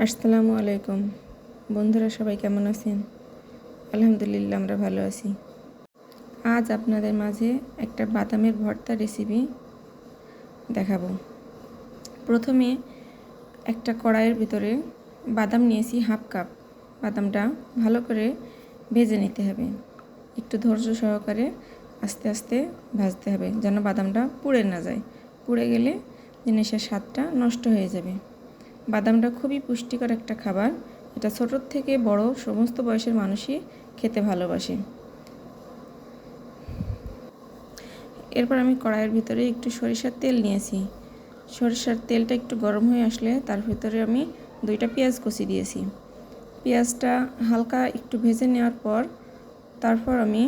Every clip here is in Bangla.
আসসালামু আলাইকুম বন্ধুরা, সবাই কেমন আছেন? আলহামদুলিল্লাহ, আমরা ভালো আছি। আজ আপনাদের মাঝে একটা বাদামের ভর্তা রেসিপি দেখাবো। প্রথমে একটা কড়াইয়ের ভিতরে বাদাম নিয়েছি হাফ কাপ। বাদামটা ভালো করে ভেজে নিতে হবে, একটু ধৈর্য সহকারে আস্তে আস্তে ভাজতে হবে, যেন বাদামটা পুড়ে না যায়। পুড়ে গেলে জিনিসের স্বাদটা নষ্ট হয়ে যাবে। বাদামটা খুবই পুষ্টিকর একটা খাবার। এটা ছোটোর থেকে বড় সমস্ত বয়সের মানুষই খেতে ভালোবাসে। এরপর আমি কড়াইয়ের ভিতরে একটু সরিষার তেল নিয়েছি। সরিষার তেলটা একটু গরম হয়ে আসলে তার ভিতরে আমি 2টা পেঁয়াজ কুচি দিয়েছি। পেঁয়াজটা হালকা একটু ভেজে নেওয়ার পর তারপর আমি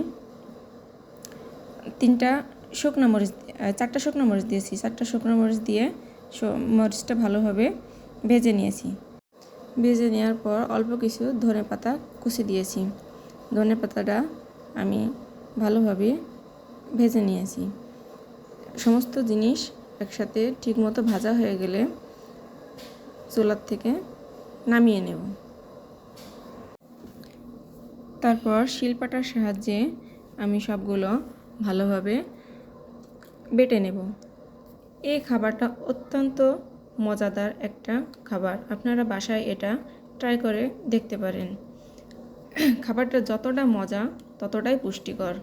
4টা শুকনো মরিচ দিয়েছি। 4টা শুকনো মরিচ দিয়ে মরিচটা ভালোভাবে ভেজে নিয়েছি। ভেজে নেওয়ার পর অল্প কিছু ধনেপাতা কুচি দিয়েছি। ধনেপাতাটা আমি ভালোভাবে ভেজে নিয়েছি। সমস্ত জিনিস একসাথে ঠিকমতো ভাজা হয়ে গেলে চুলার থেকে নামিয়ে নেব। তারপর শিলপাটার সাহায্যে আমি সবগুলো ভালোভাবে বেটে নেব। এই খাবারটা অত্যন্ত মজাদার একটা খাবার। আপনারা বাসায় এটা ট্রাই করে দেখতে পারেন। খাবারটা যতটা মজা ততটাই পুষ্টিকর।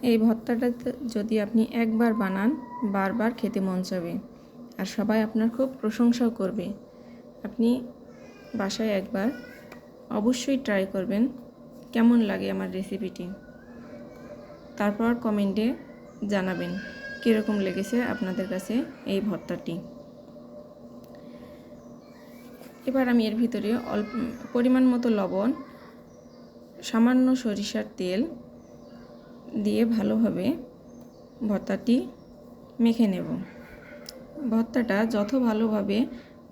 এই ভর্তাটা যদি আপনি একবার বানান, বারবার খেতে মন চাবে, আর সবাই আপনার খুব প্রশংসাও করবে। আপনি বাসায় একবার অবশ্যই ট্রাই করবেন কেমন লাগে আমার রেসিপিটি। তারপর কমেন্টে জানাবেন কীরকম লেগেছে আপনাদের কাছে এই ভর্তাটি। এবার আমি এর ভিতরে অল্প পরিমাণ মতো লবণ, সামান্য সরিষার তেল দিয়ে ভালোভাবে ভর্তাটি মেখে নেব। ভর্তাটা যত ভালোভাবে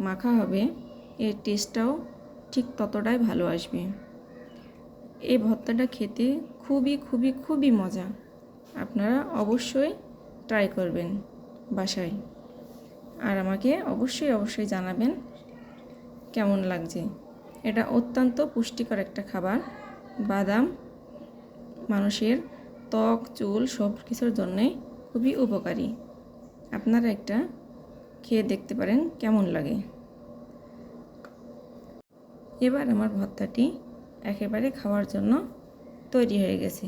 মাখা হবে এর টেস্টটাও ঠিক ততটাই ভালো আসবে। এই ভর্তাটা খেতে খুবই খুবই খুবই মজা। আপনারা অবশ্যই ট্রাই করবেন বাসায়, আর আমাকে অবশ্যই জানাবেন কেমন লাগছে। এটা অত্যন্ত পুষ্টিকর একটা খাবার। বাদাম মানুষের ত্বক, চুল সব কিছুর জন্যই খুবই উপকারী। আপনারা একটা খেয়ে দেখতে পারেন কেমন লাগে। এবার আমার ভর্তাটি একেবারে খাওয়ার জন্য তৈরি হয়ে গেছে।